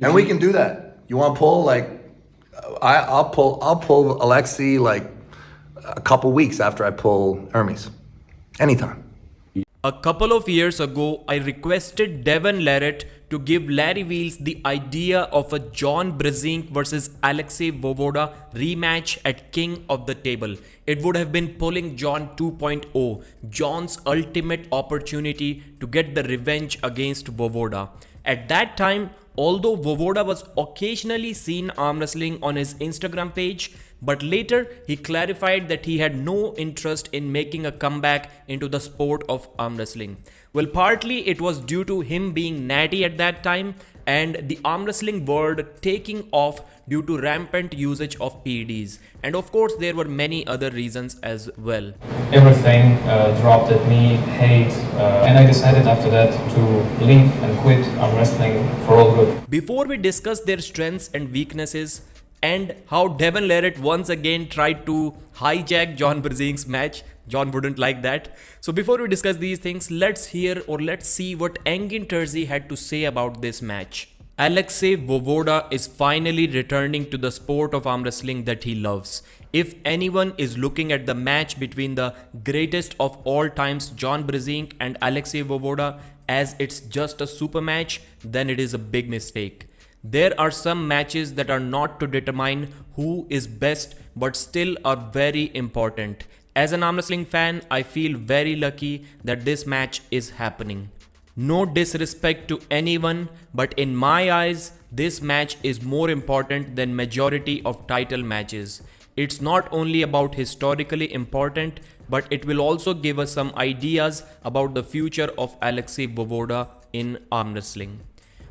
And we can do that. You want to pull I'll pull Alexei like a couple weeks after I pull Hermes. Anytime. A couple of years ago, I requested Devon Larratt to give Larry Wheels the idea of a John Brzenk'S versus Alexei Vovoda rematch at King of the Table. It would have been pulling John 2.0, John's ultimate opportunity to get the revenge against Vovoda. At that time, although Vovoda was occasionally seen arm wrestling on his Instagram page, but later he clarified that he had no interest in making a comeback into the sport of arm wrestling. Well, partly it was due to him being natty at that time and the arm wrestling world taking off due to rampant usage of PEDs. And of course, there were many other reasons as well. Everything dropped at me, hate, and I decided after that to leave and quit arm wrestling for all good. Before we discuss their strengths and weaknesses, and how Devon Larratt once again tried to hijack John Brzenk'S match. John wouldn't like that. So before we discuss these things, let's see what Engin Terzi had to say about this match. Alexei Vovoda is finally returning to the sport of arm wrestling that he loves. If anyone is looking at the match between the greatest of all times, John Brzenk'S and Alexei Vovoda, as it's just a super match, then it is a big mistake. There are some matches that are not to determine who is best but still are very important. As an arm wrestling fan, I feel very lucky that this match is happening. No disrespect to anyone, but in my eyes, this match is more important than majority of title matches. It's not only about historically important, but it will also give us some ideas about the future of Alexei Vovoda in arm wrestling.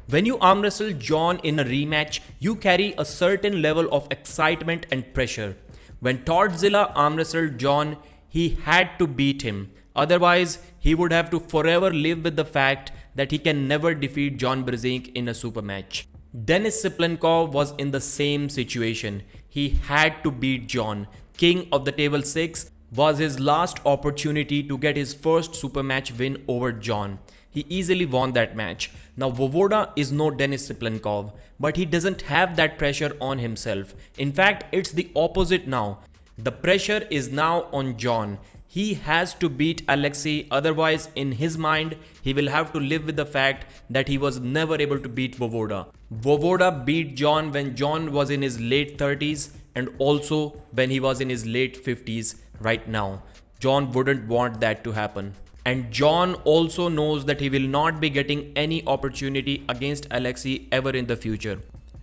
When you arm wrestle John in a rematch, you carry a certain level of excitement and pressure. When Toddzilla arm wrestled John, he had to beat him. Otherwise, he would have to forever live with the fact that he can never defeat John Brzenk'S in a super match. Denis Siplenkov was in the same situation. He had to beat John. King of the Table 6 was his last opportunity to get his first super match win over John. He easily won that match. Now Vovoda is no Denis Siplenkov, but he doesn't have that pressure on himself. In fact, it's the opposite now. The pressure is now on John. He has to beat Alexei, otherwise in his mind, he will have to live with the fact that he was never able to beat Vovoda. Vovoda beat John when John was in his late 30s and also when he was in his late 50s right now. John wouldn't want that to happen. And John also knows that he will not be getting any opportunity against Alexei ever in the future.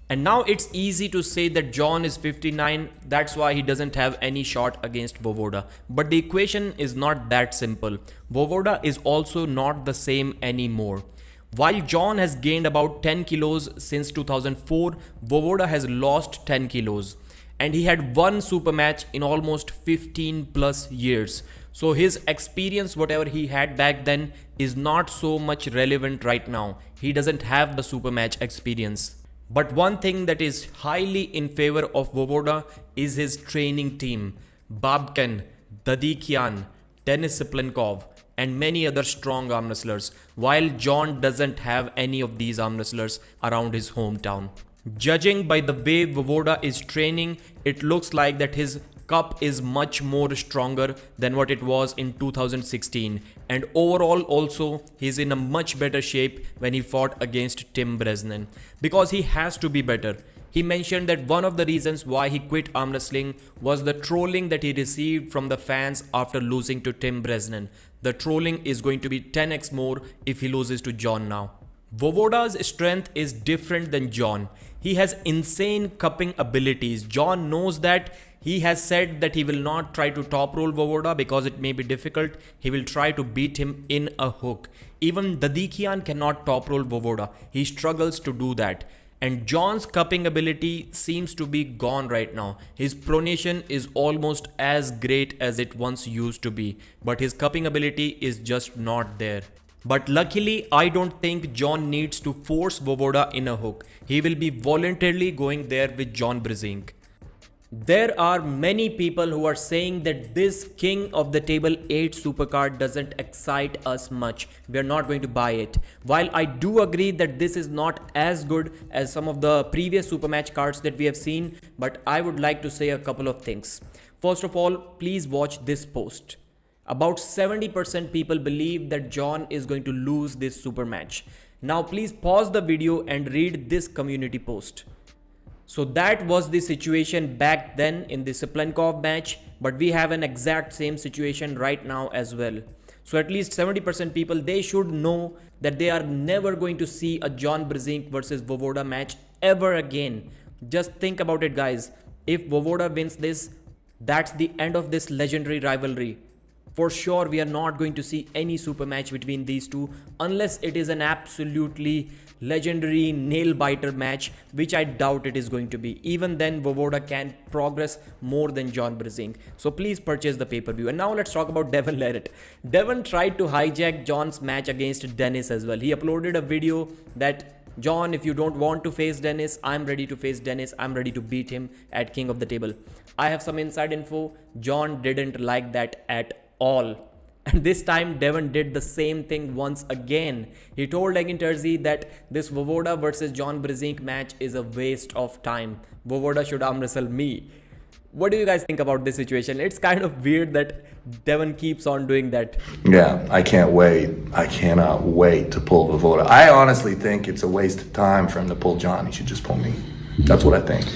And now it's easy to say that John is 59, that's why he doesn't have any shot against Vovoda. But the equation is not that simple. Vovoda is also not the same anymore. While John has gained about 10 kilos since 2004, Vovoda has lost 10 kilos. And he had one super match in almost 15 plus years. So his experience, whatever he had back then, is not so much relevant right now. He doesn't have the super match experience. But one thing that is highly in favor of Vovoda is his training team. Babkin, Dadikian, Denis Siplenkov, and many other strong arm wrestlers, while John doesn't have any of these arm wrestlers around his hometown. Judging by the way Vovoda is training, it looks like that his cup is much more stronger than what it was in 2016, and overall also he's in a much better shape when he fought against Tim Bresnan, because he has to be better. He mentioned that one of the reasons why he quit arm wrestling was the trolling that he received from the fans after losing to Tim Bresnan. The trolling is going to be 10x more if he loses to John now. Vovoda's strength is different than John. He has insane cupping abilities. John knows that. He has said that he will not try to top roll Vovoda because it may be difficult. He will try to beat him in a hook. Even Dadikian cannot top roll Vovoda. He struggles to do that. And John's cupping ability seems to be gone right now. His pronation is almost as great as it once used to be, but his cupping ability is just not there. But luckily, I don't think John needs to force Vovoda in a hook. He will be voluntarily going there with John Brzenk'S. There are many people who are saying that this King of the Table 8 supercard doesn't excite us much. We are not going to buy it. While I do agree that this is not as good as some of the previous supermatch cards that we have seen, but I would like to say a couple of things. First of all, please watch this post. About 70% people believe that John is going to lose this supermatch. Now please pause the video and read this community post. So that was the situation back then in the Siplenkov match, but we have an exact same situation right now as well. So at least 70% people, they should know that they are never going to see a John Brzenk'S versus Voivoda match ever again. Just think about it, guys. If Voivoda wins this, that's the end of this legendary rivalry. For sure, we are not going to see any super match between these two unless it is an absolutely legendary nail biter match, which I doubt it is going to be. Even then, Voivoda can progress more than John Brzenk'S. So please purchase the pay-per-view. And now let's talk about Devon Larratt. Devon tried to hijack John's match against Dennis as well. He uploaded a video that, John, if you don't want to face Dennis, I'm ready to face Dennis. I'm ready to beat him at King of the Table. I have some inside info. John didn't like that at all. And this time Devon did the same thing once again. He told Egin Terzi that this Voivoda versus John Brzenk'S match is a waste of time. Voivoda should arm wrestle me. What do you guys think about this situation? It's kind of weird that Devon keeps on doing that. Yeah, I can't wait. I cannot wait to pull Voivoda. I honestly think it's a waste of time for him to pull John. He should just pull me. That's what I think.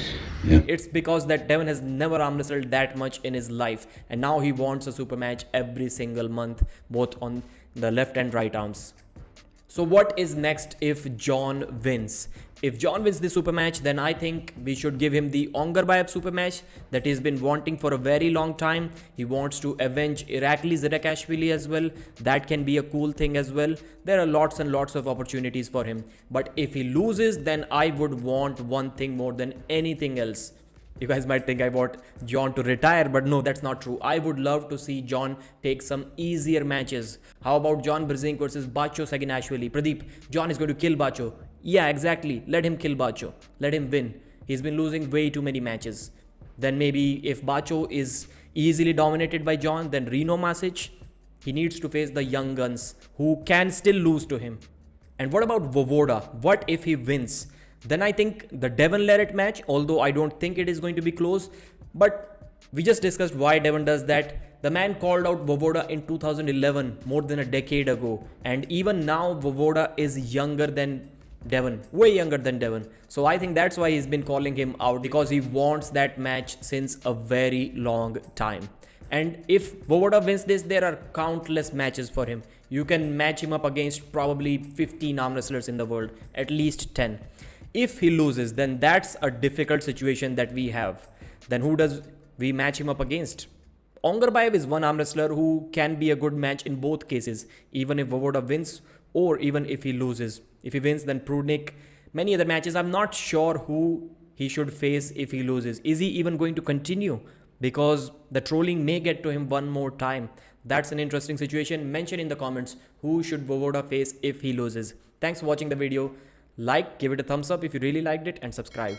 Yeah. It's because that Devon has never arm wrestled that much in his life, and now he wants a super match every single month, both on the left and right arms. So what is next if John wins? If John wins the super match, then I think we should give him the Ongarbayev super match that he's been wanting for a very long time. He wants to avenge Irakli Zirakashvili as well. That can be a cool thing as well. There are lots and lots of opportunities for him. But if he loses, then I would want one thing more than anything else. You guys might think I want John to retire, but no, that's not true. I would love to see John take some easier matches. How about John Brzenk'S versus Bacho Saginashvili? Pradeep, John is going to kill Bacho. Yeah, exactly. Let him kill Bacho. Let him win. He's been losing way too many matches. Then maybe if Bacho is easily dominated by John, then Reno Masic, he needs to face the young guns who can still lose to him. And what about Voivoda? What if he wins? Then I think the Devon Larratt match, although I don't think it is going to be close, but we just discussed why Devon does that. The man called out Voivoda in 2011, more than a decade ago. And even now, Voivoda is younger than Devon, way younger than Devon. So I think that's why he's been calling him out, because he wants that match since a very long time. And if Voivoda wins this, there are countless matches for him. You can match him up against probably 15 arm wrestlers in the world, at least 10. If he loses, then that's a difficult situation that we have. Then who does we match him up against? Ongarbayev is one arm wrestler who can be a good match in both cases, even if Voivoda wins or even if he loses. If he wins, then Prudnik, many other matches. I'm not sure who he should face if he loses. Is he even going to continue? Because the trolling may get to him one more time. That's an interesting situation. Mention in the comments who should Voivoda face if he loses. Thanks for watching the video. Like, give it a thumbs up if you really liked it, and subscribe.